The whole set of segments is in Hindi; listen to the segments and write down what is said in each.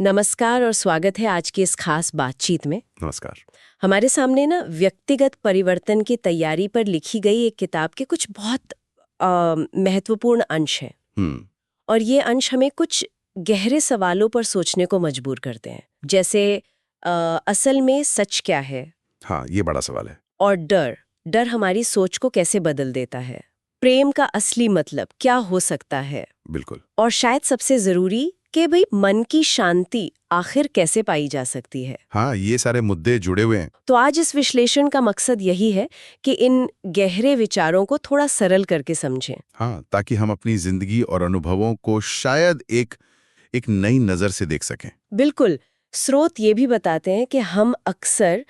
नमस्कार और स्वागत है आज की इस खास बातचीत में। नमस्कार। हमारे सामने ना व्यक्तिगत परिवर्तन की तैयारी पर लिखी गई एक किताब के कुछ बहुत महत्वपूर्ण अंश हैं। और ये अंश हमें कुछ गहरे सवालों पर सोचने को मजबूर करते हैं, जैसे असल में सच क्या है। हाँ, ये बड़ा सवाल है। और डर हमारी सोच को कैसे बदल देता है। प्रेम का असली मतलब क्या हो सकता है। बिल्कुल। और शायद सबसे जरूरी कि भाई मन की शांति आखिर कैसे पाई जा सकती है। हाँ, ये सारे मुद्दे जुड़े हुए हैं। तो आज इस विश्लेषण का मकसद यही है कि इन गहरे विचारों को थोड़ा सरल करके समझें। हाँ, ताकि हम अपनी जिंदगी और अनुभवों को शायद एक नई नजर से देख सकें। बिल्कुल। स्रोत ये भी बताते हैं कि हम अक्सर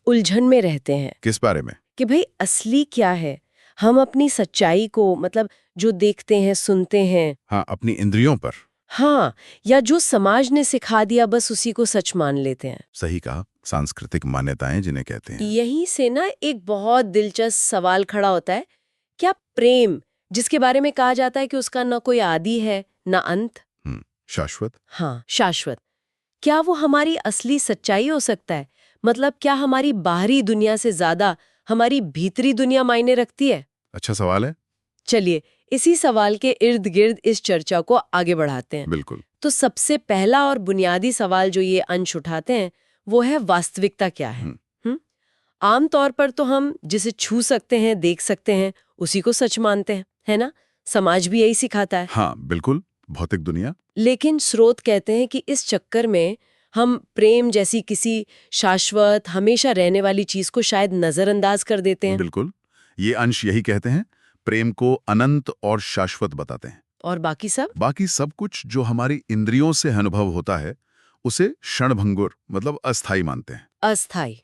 उलझन में रहते हैं किस बारे में? कि भाई असली क्या है। हम अपनी सच्चाई को, मतलब जो देखते हैं सुनते हैं, हाँ, अपनी इंद्रियों पर। हाँ, या जो समाज ने सिखा दिया बस उसी को सच मान लेते हैं। सही कहा, सांस्कृतिक मान्यताएं जिन्हें कहते हैं। यहीं से ना एक बहुत दिलचस्प सवाल खड़ा होता है, क्या प्रेम, जिसके बारे में कहा जाता है कि उसका ना कोई आदि है ना अंत, शाश्वत। हाँ शाश्वत, क्या वो हमारी असली सच्चाई हो सकता है। मतलब क्या हमारी बाहरी दुनिया से ज्यादा हमारी भीतरी दुनिया मायने रखती है। अच्छा सवाल है। चलिए इसी सवाल के इर्द गिर्द इस चर्चा को आगे बढ़ाते हैं। बिल्कुल। तो सबसे पहला और बुनियादी सवाल जो ये अंश उठाते हैं वो है वास्तविकता क्या है। आमतौर पर तो हम जिसे छू सकते हैं, देख सकते हैं, उसी को सच मानते हैं, है ना। समाज भी यही सिखाता है। हाँ बिल्कुल, भौतिक दुनिया। लेकिन स्रोत कहते हैं कि इस चक्कर में हम प्रेम जैसी किसी शाश्वत हमेशा रहने वाली चीज को शायद नजरअंदाज कर देते हैं। बिल्कुल, ये अंश यही कहते हैं। प्रेम को अनंत और शाश्वत बताते हैं। और बाकी सब कुछ जो हमारी इंद्रियों से अनुभव होता है उसे क्षणभंगुर मतलब अस्थाई मानते हैं। अस्थाई।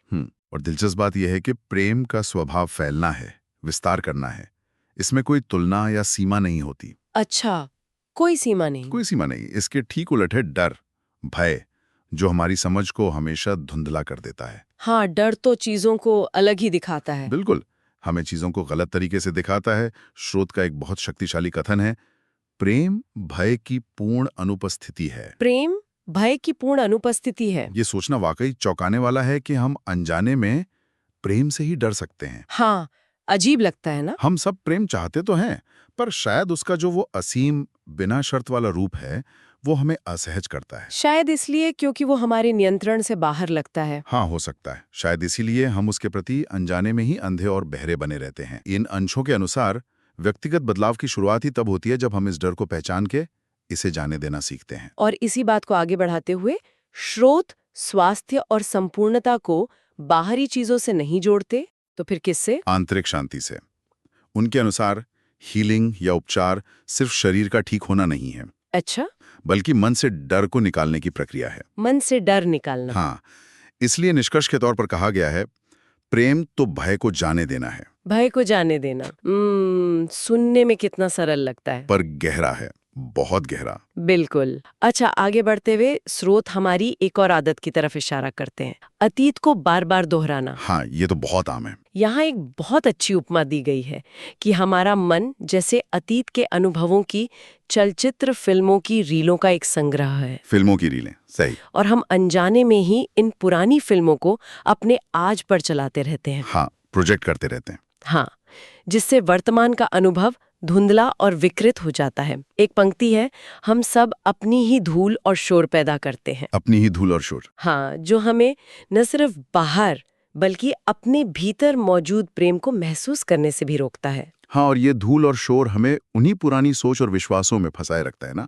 और दिलचस्प बात यह है कि प्रेम का स्वभाव फैलना है, विस्तार करना है। इसमें कोई तुलना या सीमा नहीं होती। अच्छा, कोई सीमा नहीं। कोई सीमा नहीं। इसके ठीक उलट है डर, भय, जो हमारी समझ को हमेशा धुंधला कर देता है। हाँ, डर तो चीजों को अलग ही दिखाता है। बिल्कुल, हमें चीजों को गलत तरीके से दिखाता है। स्रोत का एक बहुत शक्तिशाली कथन है, प्रेम भय की पूर्ण अनुपस्थिति है। प्रेम भय की पूर्ण अनुपस्थिति है। ये सोचना वाकई चौंकाने वाला है कि हम अनजाने में प्रेम से ही डर सकते हैं। हाँ, अजीब लगता है ना। हम सब प्रेम चाहते तो हैं, पर शायद उसका जो वो असीम बिना शर्त वाला रूप है वो हमें असहज करता है। शायद इसलिए क्योंकि वो हमारे नियंत्रण से बाहर लगता है। हाँ, हो सकता है। शायद इसीलिए हम उसके प्रति अनजाने में ही अंधे और बहरे बने रहते हैं। इन अंशों के अनुसार व्यक्तिगत बदलाव की शुरुआत ही तब होती है जब हम इस डर को पहचान के इसे जाने देना सीखते हैं। और इसी बात को आगे बढ़ाते हुए स्रोत स्वास्थ्य और संपूर्णता को बाहरी चीजों से नहीं जोड़ते, तो फिर किससे? आंतरिक शांति से। उनके अनुसार हीलिंग या उपचार सिर्फ शरीर का ठीक होना नहीं है। अच्छा, बल्कि मन से डर को निकालने की प्रक्रिया है। मन से डर निकालना। हाँ, इसलिए निष्कर्ष के तौर पर कहा गया है, प्रेम तो भय को जाने देना है। भय को जाने देना। सुनने में कितना सरल लगता है, पर गहरा है, बहुत गहरा। बिल्कुल। अच्छा, आगे बढ़ते हुए स्रोत हमारी एक और आदत की तरफ इशारा करते हैं, अतीत को बार बार दोहराना। हाँ, ये तो बहुत आम है। यहाँ एक बहुत अच्छी उपमा दी गई है कि हमारा मन जैसे अतीत के अनुभवों की चलचित्र फिल्मों की रीलों का एक संग्रह है। फिल्मों की रीलें, सही। और हम अनजाने में ही इन पुरानी फिल्मों को अपने आज पर चलाते रहते हैं। हाँ, प्रोजेक्ट करते रहते हैं। हाँ, जिससे वर्तमान का अनुभव धुंधला और विकृत हो जाता है। एक पंक्ति है, हम सब अपनी ही धूल और शोर पैदा करते हैं। अपनी ही धूल और शोर। हाँ, जो हमें न सिर्फ बाहर बल्कि अपने भीतर मौजूद प्रेम को महसूस करने से भी रोकता है। हाँ, और ये धूल और शोर हमें उन्हीं पुरानी सोच और विश्वासों में फंसाए रखता है ना,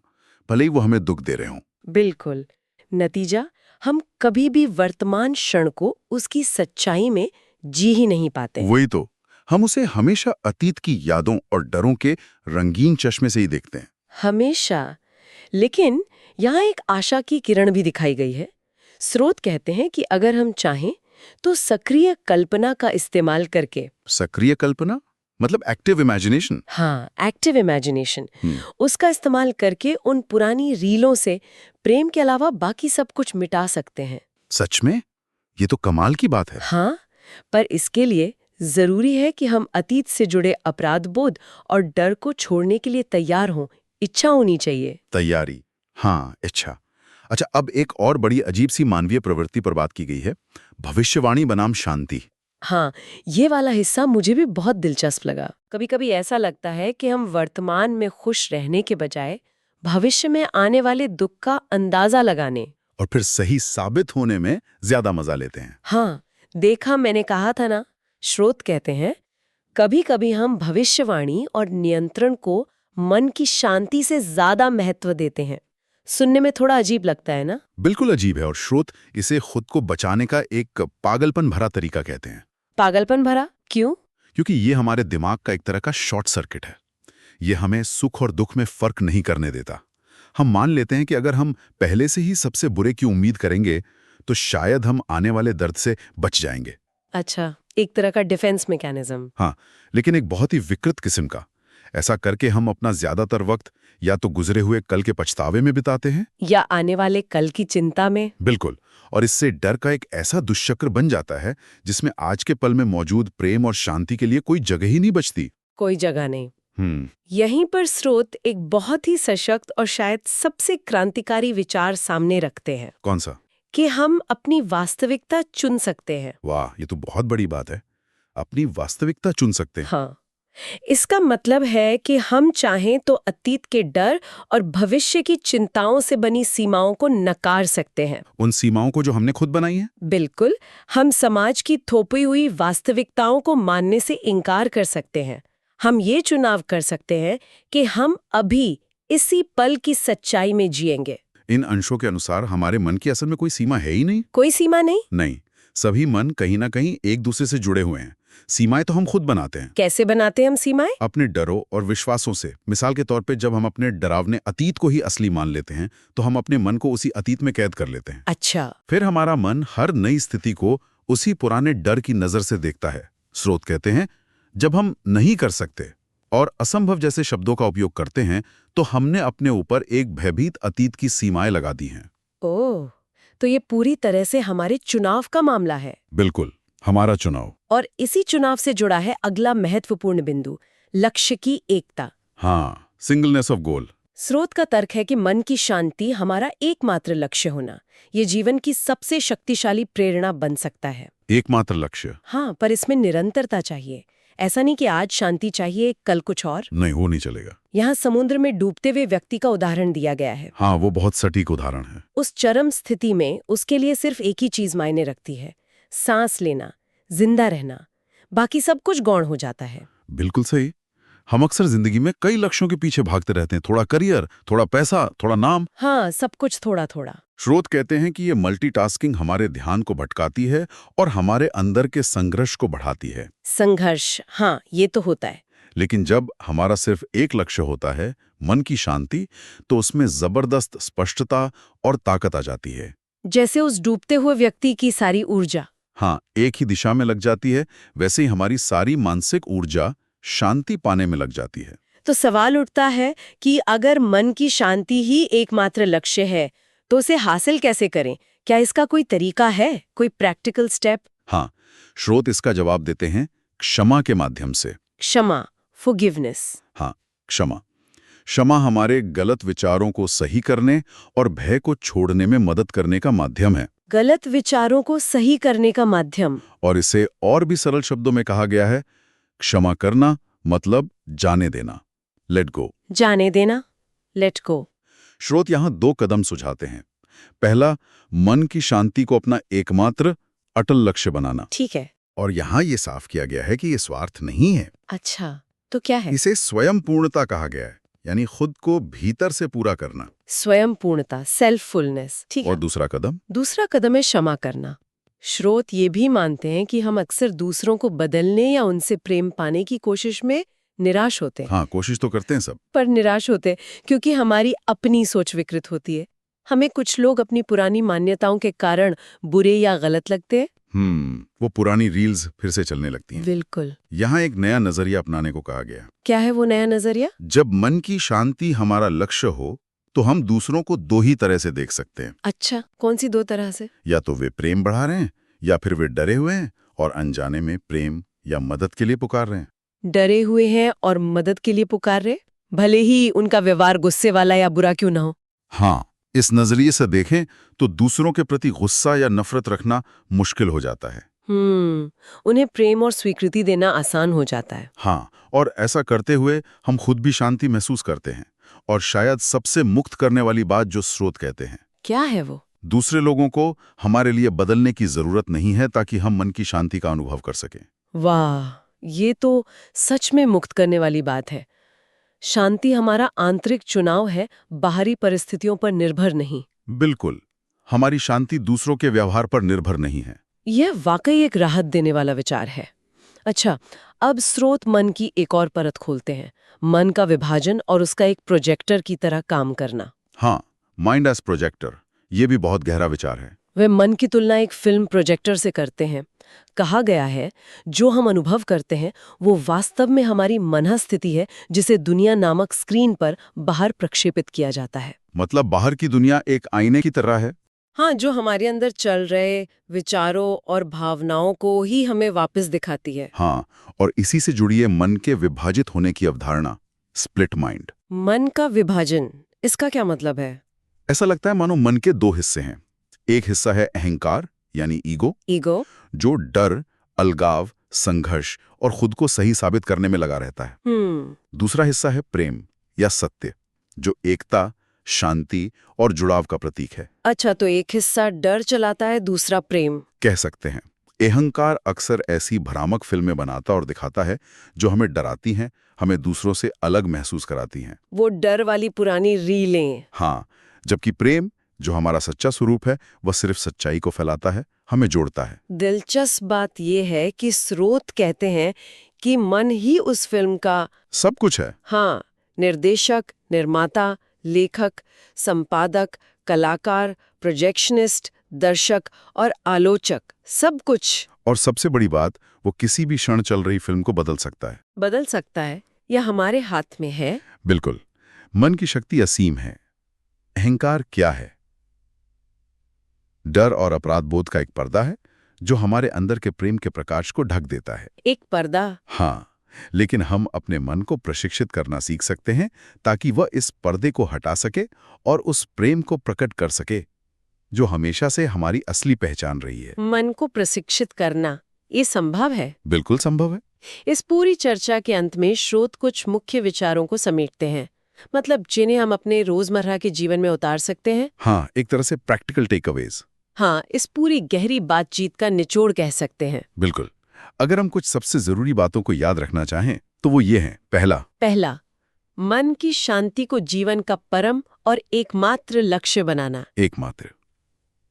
भले ही वो हमें दुख दे रहे हों। बिल्कुल। नतीजा, हम कभी भी वर्तमान क्षण को उसकी सच्चाई में जी ही नहीं पाते। वही तो, हम उसे हमेशा अतीत की यादों और डरों के रंगीन चश्मे से ही देखते हैं। हमेशा। लेकिन यहाँ एक आशा की किरण भी दिखाई गई है। स्रोत कहते हैं कि अगर हम चाहें तो सक्रिय कल्पना का इस्तेमाल करके। सक्रिय कल्पना मतलब एक्टिव इमेजिनेशन। हाँ, एक्टिव इमेजिनेशन। उसका इस्तेमाल करके उन पुरानी रीलों से प्रेम के अलावा बाकी सब कुछ मिटा सकते हैं। सच में? ये तो कमाल की बात है। हाँ, पर इसके लिए जरूरी है कि हम अतीत से जुड़े अपराध बोध और डर को छोड़ने के लिए तैयार हों। इच्छा होनी चाहिए। तैयारी, हाँ, इच्छा। अच्छा, अब एक और बड़ी अजीब सी मानवीय प्रवृत्ति पर बात की गई है, भविष्यवाणी बनाम शांति। हाँ, ये वाला हिस्सा मुझे भी बहुत दिलचस्प लगा। कभी कभी ऐसा लगता है कि हम वर्तमान में खुश रहने के बजाय भविष्य में आने वाले दुख का अंदाजा लगाने और फिर सही साबित होने में ज्यादा मजा लेते हैं। हाँ, देखा, मैंने कहा था ना। स्रोत कहते हैं कभी कभी हम भविष्यवाणी और नियंत्रण को मन की शांति से ज्यादा महत्व देते हैं। सुनने में थोड़ा अजीब लगता है ना? बिल्कुल अजीब है, और स्रोत इसे खुद को बचाने का एक पागलपन भरा तरीका कहते हैं। पागलपन भरा क्यों? क्योंकि ये हमारे दिमाग का एक तरह का शॉर्ट सर्किट है। ये हमें सुख और दुख में फर्क नहीं करने देता। हम मान लेते हैं कि अगर हम पहले से ही सबसे बुरे की उम्मीद करेंगे तो शायद हम आने वाले दर्द से बच जाएंगे। अच्छा, एक तरह का डिफेंस मैकेनिज्म। हाँ, लेकिन एक बहुत ही विकृत किस्म का। ऐसा करके हम अपना ज्यादातर वक्त या तो गुजरे हुए कल के पछतावे में बिताते हैं या आने वाले कल की चिंता में। बिल्कुल, और इससे डर का एक ऐसा दुष्चक्र बन जाता है जिसमें आज के पल में मौजूद प्रेम और शांति के लिए कोई जगह ही नहीं बचती। कोई जगह नहीं। यहीं पर स्रोत एक बहुत ही सशक्त और शायद सबसे क्रांतिकारी विचार सामने रखते हैं। कौन सा? कि हम अपनी वास्तविकता चुन सकते हैं। वाह, ये तो बहुत बड़ी बात है। अपनी वास्तविकता चुन सकते हैं। हाँ, इसका मतलब है कि हम चाहें तो अतीत के डर और भविष्य की चिंताओं से बनी सीमाओं को नकार सकते हैं। उन सीमाओं को जो हमने खुद बनाई है? बिल्कुल, हम समाज की थोपी हुई वास्तविकताओं को मानने से इनकार कर सकते हैं। हम ये चुनाव कर सकते हैं कि हम अभी इसी पल की सच्चाई में जिएंगे। इन अंशों के अनुसार हमारे मन की असल में कोई सीमा है ही नहीं। कोई सीमा नहीं? नहीं, सभी मन कहीं ना कहीं एक दूसरे से जुड़े हुए हैं। सीमाएं तो हम खुद बनाते हैं। कैसे बनाते हैं हम सीमाएं? अपने डरों और विश्वासों से। मिसाल के तौर पे जब हम अपने डरावने अतीत को ही असली मान लेते हैं तो हम अपने मन को उसी अतीत में कैद कर लेते हैं। अच्छा। फिर हमारा मन हर नई स्थिति को उसी पुराने डर की नजर से देखता है। स्रोत कहते हैं जब हम नहीं कर सकते और असंभव जैसे शब्दों का उपयोग करते हैं तो हमने अपने ऊपर एक भयभीत अतीत की सीमाएं लगा दी हैं। ओह, तो ये पूरी तरह से हमारे चुनाव का मामला है। बिल्कुल, हमारा चुनाव। और इसी चुनाव से जुड़ा है अगला महत्वपूर्ण बिंदु, लक्ष्य की एकता। हाँ, सिंगलनेस ऑफ गोल। स्रोत का तर्क है कि मन की शांति हमारा एकमात्र लक्ष्य होना ये जीवन की सबसे शक्तिशाली प्रेरणा बन सकता है। एकमात्र लक्ष्य? हाँ, पर इसमें निरंतरता चाहिए। ऐसा नहीं कि आज शांति चाहिए, कल कुछ और। नहीं, वो नहीं चलेगा। यहाँ समुद्र में डूबते हुए व्यक्ति का उदाहरण दिया गया है। हाँ, वो बहुत सटीक उदाहरण है। उस चरम स्थिति में उसके लिए सिर्फ एक ही चीज मायने रखती है, सांस लेना, जिंदा रहना। बाकी सब कुछ गौण हो जाता है। बिल्कुल सही। हम अक्सर जिंदगी में कई लक्ष्यों के पीछे भागते रहते हैं। थोड़ा करियर, थोड़ा पैसा, थोड़ा नाम। हाँ, सब कुछ थोड़ा थोड़ा। स्रोत कहते हैं कि ये मल्टीटास्किंग हमारे ध्यान को भटकाती है और हमारे अंदर के संघर्ष को बढ़ाती है। संघर्ष, हाँ, ये तो होता है। लेकिन जब हमारा सिर्फ एक लक्ष्य होता है, मन की शांति, तो उसमें जबरदस्त स्पष्टता और ताकत आ जाती है। जैसे उस डूबते हुए व्यक्ति की सारी ऊर्जा, हाँ, एक ही दिशा में लग जाती है। वैसे ही हमारी सारी मानसिक ऊर्जा शांति पाने में लग जाती है। तो सवाल उठता है कि अगर मन की शांति ही एकमात्र लक्ष्य है तो उसे हासिल कैसे करें? क्या इसका कोई तरीका है, कोई प्रैक्टिकल स्टेप? हाँ, स्रोत इसका जवाब देते हैं क्षमा के माध्यम से। क्षमा, फॉरगिवनेस। हाँ, क्षमा। क्षमा हमारे गलत विचारों को सही करने और भय को छोड़ने में मदद करने का माध्यम है। गलत विचारों को सही करने का माध्यम। और इसे और भी सरल शब्दों में कहा गया है, क्षमा करना मतलब जाने देना, लेट गो। जाने देना, लेट गो। स्रोत यहाँ 2 कदम सुझाते हैं। पहला, मन की शांति को अपना एकमात्र अटल लक्ष्य बनाना। ठीक है। और यहाँ ये साफ किया गया है कि ये स्वार्थ नहीं है। अच्छा, तो क्या है? इसे स्वयं पूर्णता कहा गया है, यानी खुद को भीतर से पूरा करना। स्वयं पूर्णता, सेल्फफुलनेस। ठीक है। और दूसरा कदम? दूसरा कदम है क्षमा करना। स्रोत ये भी मानते हैं कि हम अक्सर दूसरों को बदलने या उनसे प्रेम पाने की कोशिश में निराश होते हैं। हाँ, कोशिश तो करते हैं सब, पर निराश होते हैं क्योंकि हमारी अपनी सोच विकृत होती है। हमें कुछ लोग अपनी पुरानी मान्यताओं के कारण बुरे या गलत लगते हैं। वो पुरानी रील्स फिर से चलने लगती हैं। बिल्कुल। यहाँ एक नया नजरिया अपनाने को कहा गया। क्या है वो नया नजरिया? जब मन की शांति हमारा लक्ष्य हो तो हम दूसरों को 2 ही तरह से देख सकते हैं। अच्छा, कौन सी 2 तरह से? या तो वे प्रेम बढ़ा रहे हैं या फिर वे डरे हुए हैं और अनजाने में प्रेम या मदद के लिए पुकार रहे हैं। डरे हुए हैं और मदद के लिए पुकार रहे, भले ही उनका व्यवहार गुस्से वाला या बुरा क्यों ना हो। हाँ, इस नजरिए से देखें तो दूसरों के प्रति गुस्सा या नफरत रखना मुश्किल हो जाता है। उन्हें प्रेम और स्वीकृति देना आसान हो जाता है। हाँ, और ऐसा करते हुए हम खुद भी शांति महसूस करते हैं। और शायद सबसे मुक्त करने वाली बात जो स्रोत कहते हैं, क्या है वो? दूसरे लोगों को हमारे लिए बदलने की जरूरत नहीं है ताकि हम मन की शांति का अनुभव कर सकें। वाह, ये तो सच में मुक्त करने वाली बात है। शांति हमारा आंतरिक चुनाव है, बाहरी परिस्थितियों पर निर्भर नहीं। बिल्कुल, हमारी शांति दूसरों के व्यवहार पर निर्भर नहीं है। यह वाकई एक राहत देने वाला विचार है। अच्छा, अब स्रोत मन की एक और परत खोलते हैं, मन का विभाजन और उसका एक प्रोजेक्टर की तरह काम करना। हाँ, माइंड एज प्रोजेक्टर, ये भी बहुत गहरा विचार है। वे मन की तुलना एक फिल्म प्रोजेक्टर से करते हैं। कहा गया है, जो हम अनुभव करते हैं वो वास्तव में हमारी मनःस्थिति है, जिसे दुनिया नामक स्क्रीन पर बाहर प्रक्षेपित किया जाता है। मतलब बाहर की दुनिया एक आईने की तरह है। हाँ, जो हमारे अंदर चल रहे विचारों और भावनाओं को ही हमें वापस दिखाती है। हाँ, और इसी से जुड़ी है मन के विभाजित होने की अवधारणा, स्प्लिट माइंड। मन का विभाजन, इसका क्या मतलब है? ऐसा लगता है मानो मन के दो हिस्से हैं। एक हिस्सा है अहंकार यानी ईगो, जो डर, अलगाव, संघर्ष और खुद को सही साबित करने में लगा रहता है। दूसरा हिस्सा है प्रेम या सत्य, जो एकता, शांति और जुड़ाव का प्रतीक है। अच्छा, तो एक हिस्सा डर चलाता है, दूसरा प्रेम। कह सकते हैं। अहंकार अक्सर ऐसी भ्रामक फिल्में बनाता और दिखाता है जो हमें डराती हैं, हमें दूसरों से अलग महसूस कराती हैं। वो डर वाली पुरानी रीलें। हाँ, जबकि प्रेम, जो हमारा सच्चा स्वरूप है, वह सिर्फ सच्चाई को फैलाता है, हमें जोड़ता है। दिलचस्प बात यह है कि स्रोत कहते हैं कि मन ही उस फिल्म का सब कुछ है। हाँ, निर्देशक, निर्माता, लेखक, संपादक, कलाकार, प्रोजेक्शनिस्ट, दर्शक और आलोचक, सब कुछ। और सबसे बड़ी बात, वो किसी भी क्षण चल रही फिल्म को बदल सकता है। बदल सकता है, यह हमारे हाथ में है। बिल्कुल, मन की शक्ति असीम है। अहंकार क्या है? डर और अपराध बोध का एक पर्दा है जो हमारे अंदर के प्रेम के प्रकाश को ढक देता है। एक पर्दा? हाँ, लेकिन हम अपने मन को प्रशिक्षित करना सीख सकते हैं ताकि वह इस पर्दे को हटा सके और उस प्रेम को प्रकट कर सके जो हमेशा से हमारी असली पहचान रही है। मन को प्रशिक्षित करना, ये संभव है? बिल्कुल संभव है। इस पूरी चर्चा के अंत में स्रोत कुछ मुख्य विचारों को समेटते हैं, मतलब जिन्हें हम अपने रोजमर्रा के जीवन में उतार सकते हैं। हाँ, एक तरह से प्रैक्टिकल टेकअवेज। हाँ, इस पूरी गहरी बातचीत का निचोड़ कह सकते हैं। बिल्कुल। अगर हम कुछ सबसे जरूरी बातों को याद रखना चाहें तो वो ये हैं। पहला, मन की शांति को जीवन का परम और एकमात्र लक्ष्य बनाना। एकमात्र।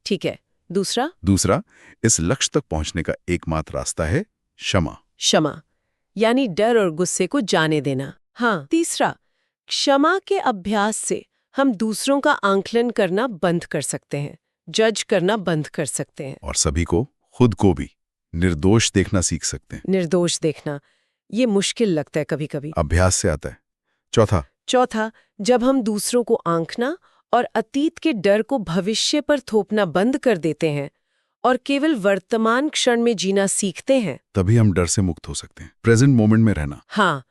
ठीक है। दूसरा, इस लक्ष्य तक पहुंचने का एकमात्र रास्ता है क्षमा, यानी डर और गुस्से को जाने देना। हाँ। तीसरा, क्षमा के अभ्यास से हम दूसरों का आंकलन करना बंद कर सकते हैं, जज करना बंद कर सकते हैं। और सभी को, खुद को भी निर्दोष देखना सीख सकते हैं। निर्दोष देखना, ये मुश्किल लगता है कभी कभी। अभ्यास से आता है। चौथा, जब हम दूसरों को आंकना और अतीत के डर को भविष्य पर थोपना बंद कर देते हैं और केवल वर्तमान क्षण में जीना सीखते हैं, तभी हम डर से मुक्त हो सकते हैं, प्रेजेंट मोमेंट में रहना। हाँ।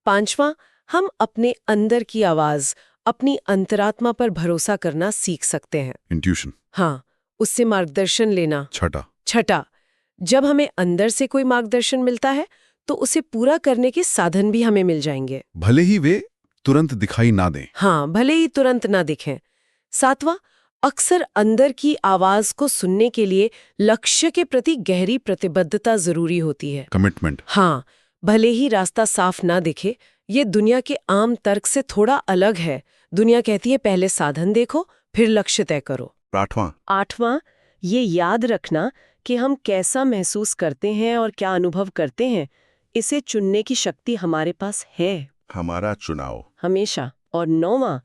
पांचवा, हम अपने अंदर की आवाज, अपनी अंतरात्मा पर भरोसा करना सीख सकते हैं। इंट्यूशन। हाँ, उससे मार्गदर्शन लेना। छठा, जब हमें अंदर से कोई मार्गदर्शन मिलता है तो उसे पूरा करने के साधन भी हमें मिल जाएंगे, भले ही वे तुरंत दिखाई ना दें। हाँ, भले ही तुरंत ना दिखें। सातवां, अक्सर अंदर की आवाज को सुनने के लिए लक्ष्य के प्रति गहरी प्रतिबद्धता जरूरी होती है, कमिटमेंट। हाँ, भले ही रास्ता साफ ना दिखे। ये दुनिया के आम तर्क से थोड़ा अलग है। दुनिया कहती है पहले साधन देखो, फिर लक्ष्य तय करो। आठवां, ये याद रखना कि हम कैसा महसूस करते हैं और क्या अनुभव करते हैं, इसे चुनने की शक्ति हमारे पास है, हमारा चुनाव हमेशा। और नौवां,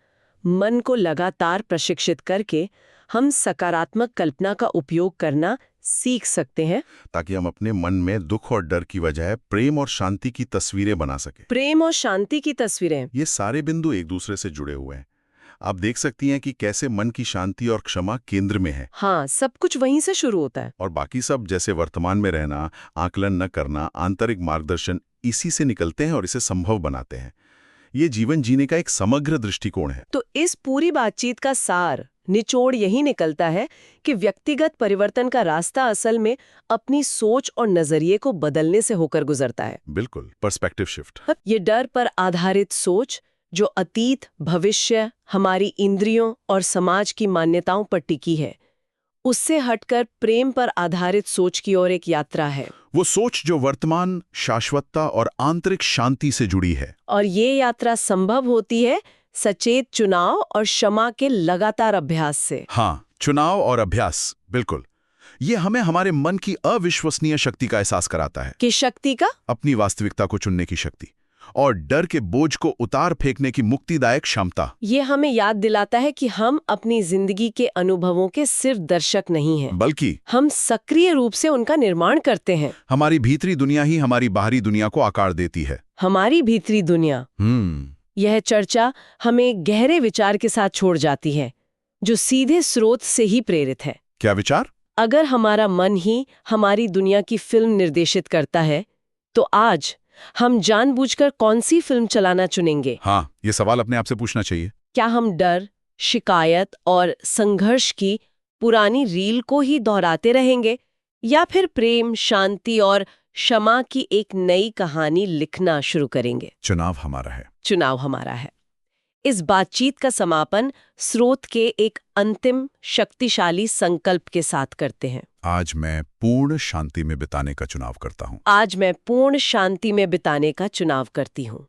मन को लगातार प्रशिक्षित करके हम सकारात्मक कल्पना का उपयोग करना सीख सकते हैं, ताकि हम अपने मन में दुख और डर की बजाय प्रेम और शांति की तस्वीरें बना सके। प्रेम और शांति की तस्वीरें। ये सारे बिंदु एक दूसरे से जुड़े हुए हैं। आप देख सकती हैं कि कैसे मन की शांति और क्षमा केंद्र में है। हाँ, सब कुछ वहीं से शुरू होता है। और बाकी सब, जैसे वर्तमान में रहना, आकलन न करना, आंतरिक मार्गदर्शन, इसी से निकलते हैं और इसे संभव बनाते हैं। ये जीवन जीने का एक समग्र दृष्टिकोण है। तो इस पूरी बातचीत का सार, निचोड़ यही निकलता है कि व्यक्तिगत परिवर्तन का रास्ता असल में अपनी सोच और नजरिए को बदलने से होकर गुजरता है। बिल्कुल, पर्सपेक्टिव शिफ्ट। ये डर पर आधारित सोच जो अतीत, भविष्य, हमारी इंद्रियों और समाज की मान्यताओं पर टिकी है, उससे हटकर प्रेम पर आधारित सोच की ओर एक यात्रा है। वो सोच जो वर्तमान, शाश्वतता और आंतरिक शांति से जुड़ी है। और ये यात्रा संभव होती है सचेत चुनाव और क्षमा के लगातार अभ्यास से। हाँ, चुनाव और अभ्यास, बिल्कुल। ये हमें हमारे मन की अविश्वसनीय शक्ति का एहसास कराता है। किस शक्ति का? अपनी वास्तविकता को चुनने की शक्ति और डर के बोझ को उतार फेंकने की मुक्तिदायक क्षमता। ये हमें याद दिलाता है कि हम अपनी जिंदगी के अनुभवों के सिर्फ दर्शक नहीं हैं, बल्कि हम सक्रिय रूप से उनका निर्माण करते हैं। हमारी भीतरी दुनिया ही हमारी बाहरी दुनिया को आकार देती है। हमारी भीतरी दुनिया। यह चर्चा हमें गहरे विचार के साथ छोड़ जाती है, जो सीधे स्रोत से ही प्रेरित है। क्या विचार? अगर हमारा मन ही हमारी दुनिया की फिल्म निर्देशित करता है, तो आज हम जानबूझकर कौन सी फिल्म चलाना चुनेंगे? हाँ, ये सवाल अपने आप से पूछना चाहिए। क्या हम डर, शिकायत और संघर्ष की पुरानी रील को ही दोहराते रहेंगे, या फिर प्रेम, शांति और क्षमा की एक नई कहानी लिखना शुरू करेंगे? चुनाव हमारा है। चुनाव हमारा है। इस बातचीत का समापन स्रोत के एक अंतिम शक्तिशाली संकल्प के साथ करते हैं। आज मैं पूर्ण शांति में बिताने का चुनाव करता हूँ। आज मैं पूर्ण शांति में बिताने का चुनाव करती हूँ।